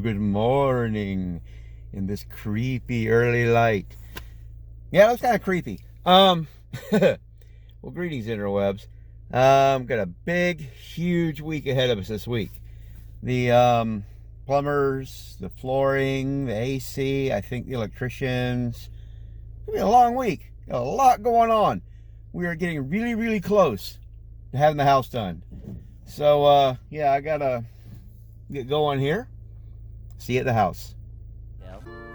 good morning in this creepy early light. Yeah, that's kind of creepy. Well, greetings, interwebs. Got a big, huge week ahead of us this week. The plumbers, the flooring, the AC, I think the electricians. It's gonna be a long week. Got a lot going on. We are getting really, really close to having the house done. So, yeah, I gotta get going here. See you at the house.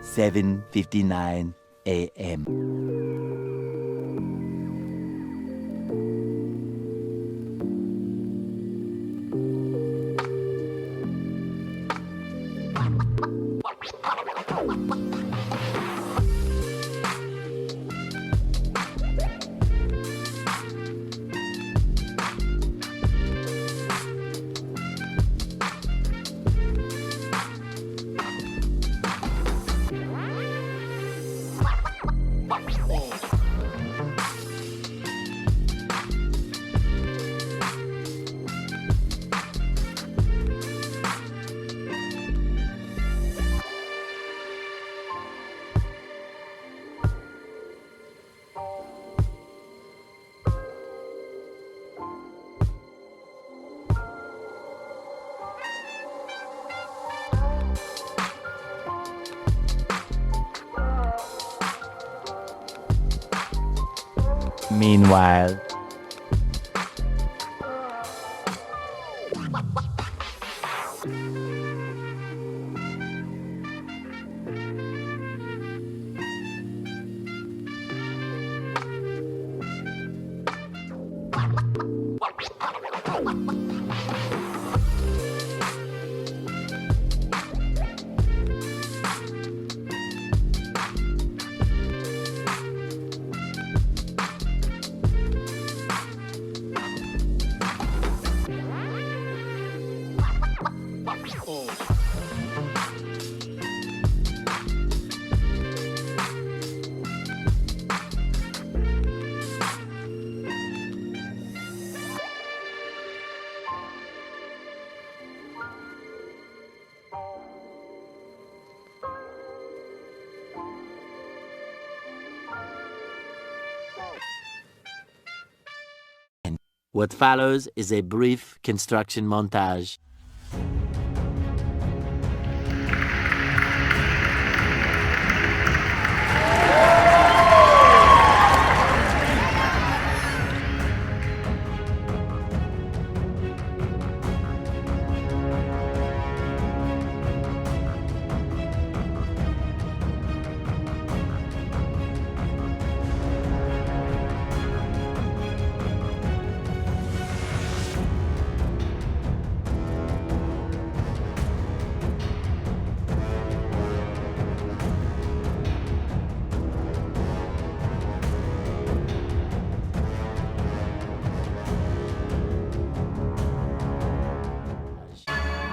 7:59 a.m. Meanwhile, what follows is a brief construction montage.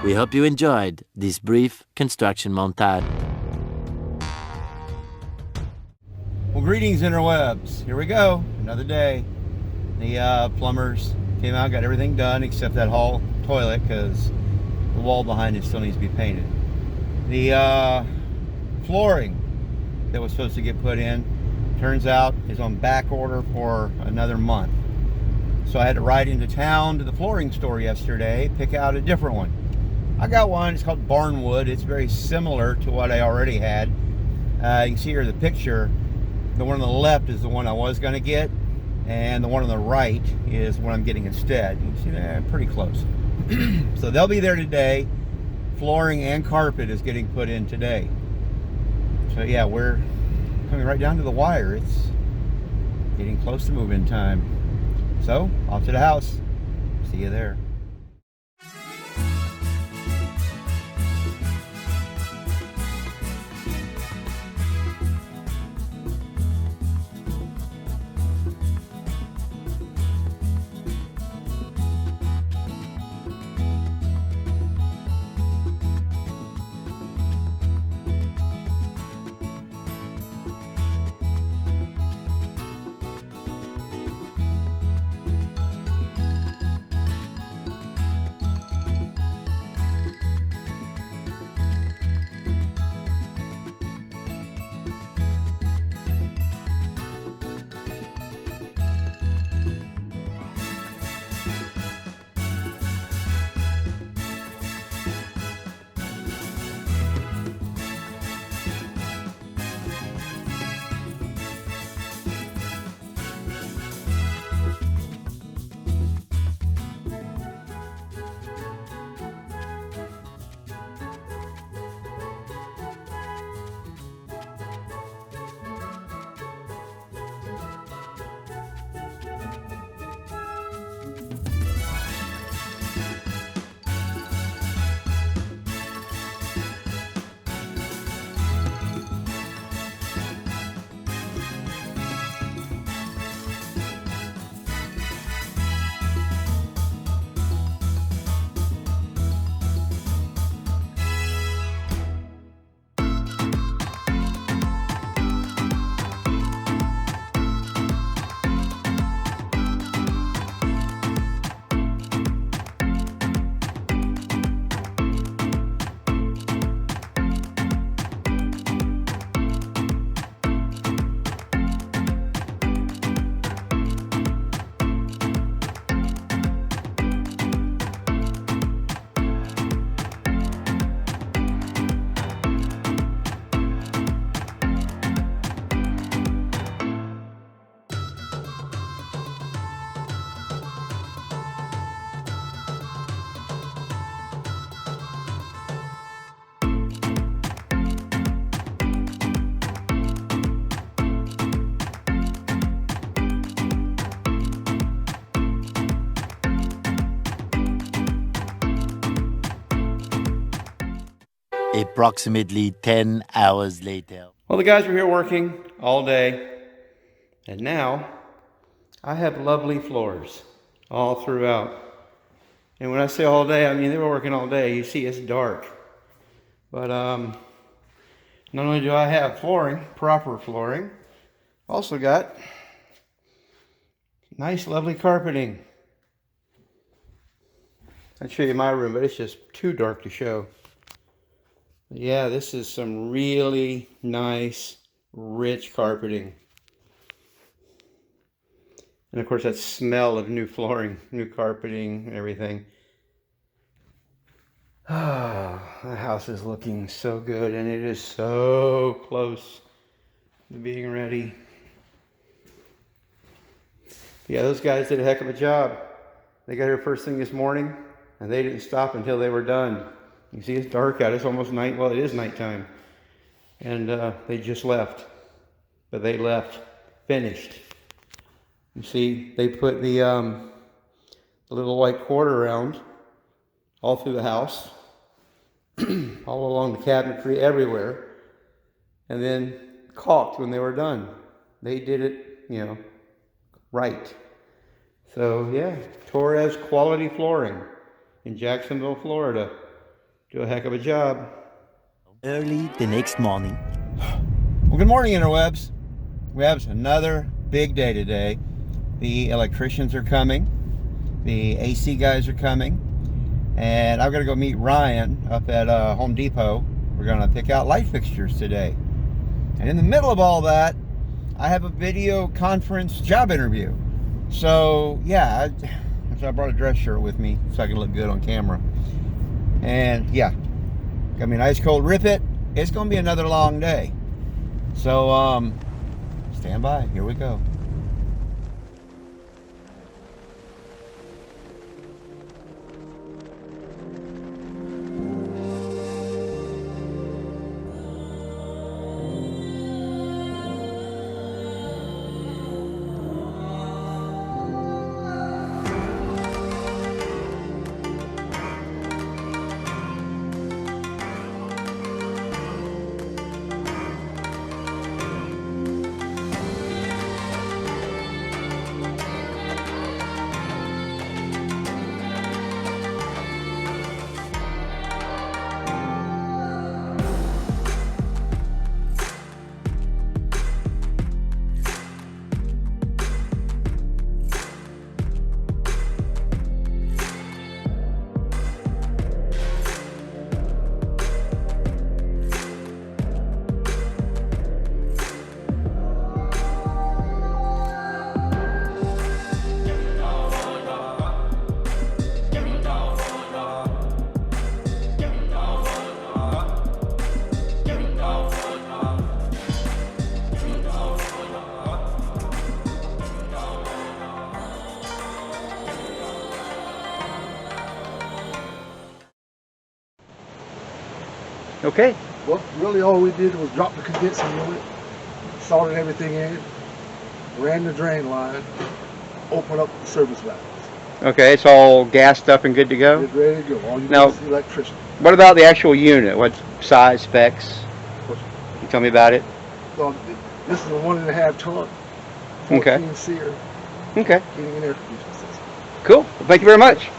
We hope you enjoyed this brief construction montage. Well, greetings, interwebs. Here we go. Another day. The plumbers came out, got everything done except that hall toilet because the wall behind it still needs to be painted. The flooring that was supposed to get put in, turns out, is on back order for another month. So I had to ride into town to the flooring store yesterday, pick out a different one. I got one, it's called Barnwood. It's very similar to what I already had. You can see here the picture. The one on the left is the one I was gonna get, and the one on the right is what I'm getting instead. You can see they're pretty close. So they'll be there today. Flooring and carpet is getting put in today. So yeah, we're coming right down to the wire. It's getting close to move-in time. So, off to the house. See you there. approximately 10 hours later. Well, the guys were here working all day, and now I have lovely floors all throughout. And when I say all day, I mean they were working all day. You see it's dark. But not only do I have flooring, proper flooring, also got nice lovely carpeting. I'd show you my room, but it's just too dark to show. Yeah, this is some really nice, rich carpeting. And of course that smell of new flooring, new carpeting, everything. Ah, the house is looking so good, and it is so close to being ready. Yeah, those guys did a heck of a job. They got here first thing this morning, and they didn't stop until they were done. You see it's dark out, it's almost night, well it is nighttime. And they just left, but they left finished. You see, they put the little white quarter round all through the house, all along the cabinetry, everywhere, and then caulked when they were done. They did it, you know, right. So yeah, Torres quality flooring in Jacksonville, Florida. Do a heck of a job. Early the next morning. Well, good morning, interwebs. We have another big day today. The electricians are coming. The AC guys are coming. And I've got to go meet Ryan up at Home Depot. We're going to pick out light fixtures today. And in the middle of all that, I have a video conference job interview. So yeah, I brought a dress shirt with me so I can look good on camera. And yeah, got me an ice cold rip it. It's going to be another long day. So stand by. Here we go. Okay. Well, really all we did was drop the condenser unit, soldered everything in, ran the drain line, opened up the service valves. Okay, it's all gassed up and good to go? It's ready to go. All you Now, need is the electrician. What about the actual unit? What size, specs? Can you tell me about it? So this is a 1.5 ton, 14 Okay. SEER Okay. heating and air conditioning system. Cool. Well, thank you very much.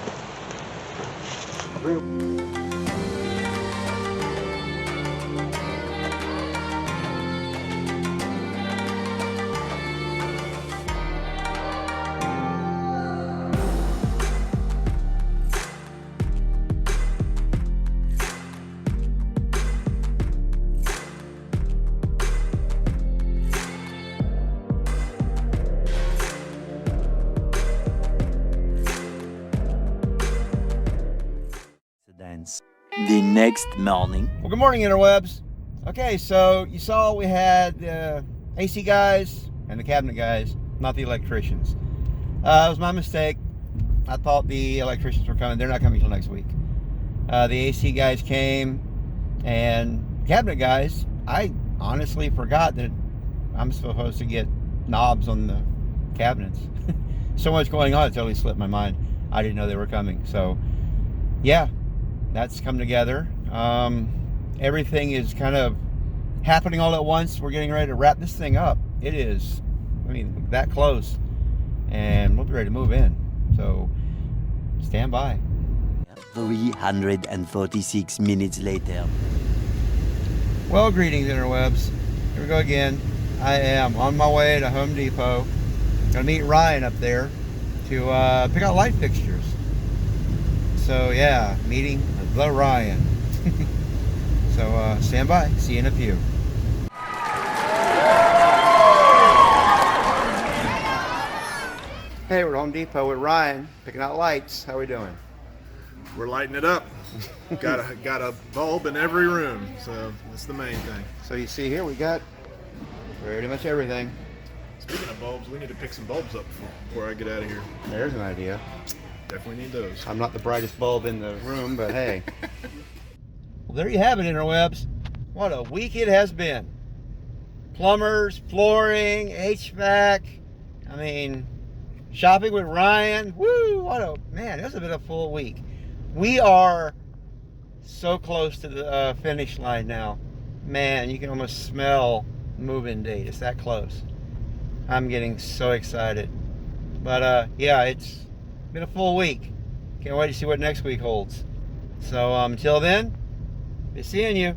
The next morning. Well, good morning, interwebs. Okay, so you saw we had the AC guys and the cabinet guys, not the electricians. It was my mistake. I thought the electricians were coming. They're not coming till next week. The AC guys came, and cabinet guys, I honestly forgot that I'm supposed to get knobs on the cabinets. So much going on, it totally slipped my mind. I didn't know they were coming. So, yeah, that's come together. everything is kind of happening all at once. We're getting ready to wrap this thing up. It is, I mean, that close, and we'll be ready to move in. So stand by. 346 minutes later. Well, greetings, interwebs. Here we go again. I am on my way to Home Depot. Gonna meet Ryan up there to pick out light fixtures. So yeah, meeting the Ryan. So stand by. See you in a few. Hey, we're at Home Depot with Ryan picking out lights. How we doing? We're lighting it up. got a bulb in every room, so that's the main thing. So you see here we got pretty much everything. Speaking of bulbs, we need to pick some bulbs up before I get out of here. There's an idea. Definitely need those. I'm not the brightest bulb in the room, but hey. Well, there you have it, interwebs. What a week it has been. Plumbers, flooring, HVAC. I mean, shopping with Ryan. Woo! What a man! It was a bit of a full week. We are so close to the finish line now. Man, you can almost smell move-in date. It's that close. I'm getting so excited. But yeah, it's been a full week. Can't wait to see what next week holds. So until then, be seeing you.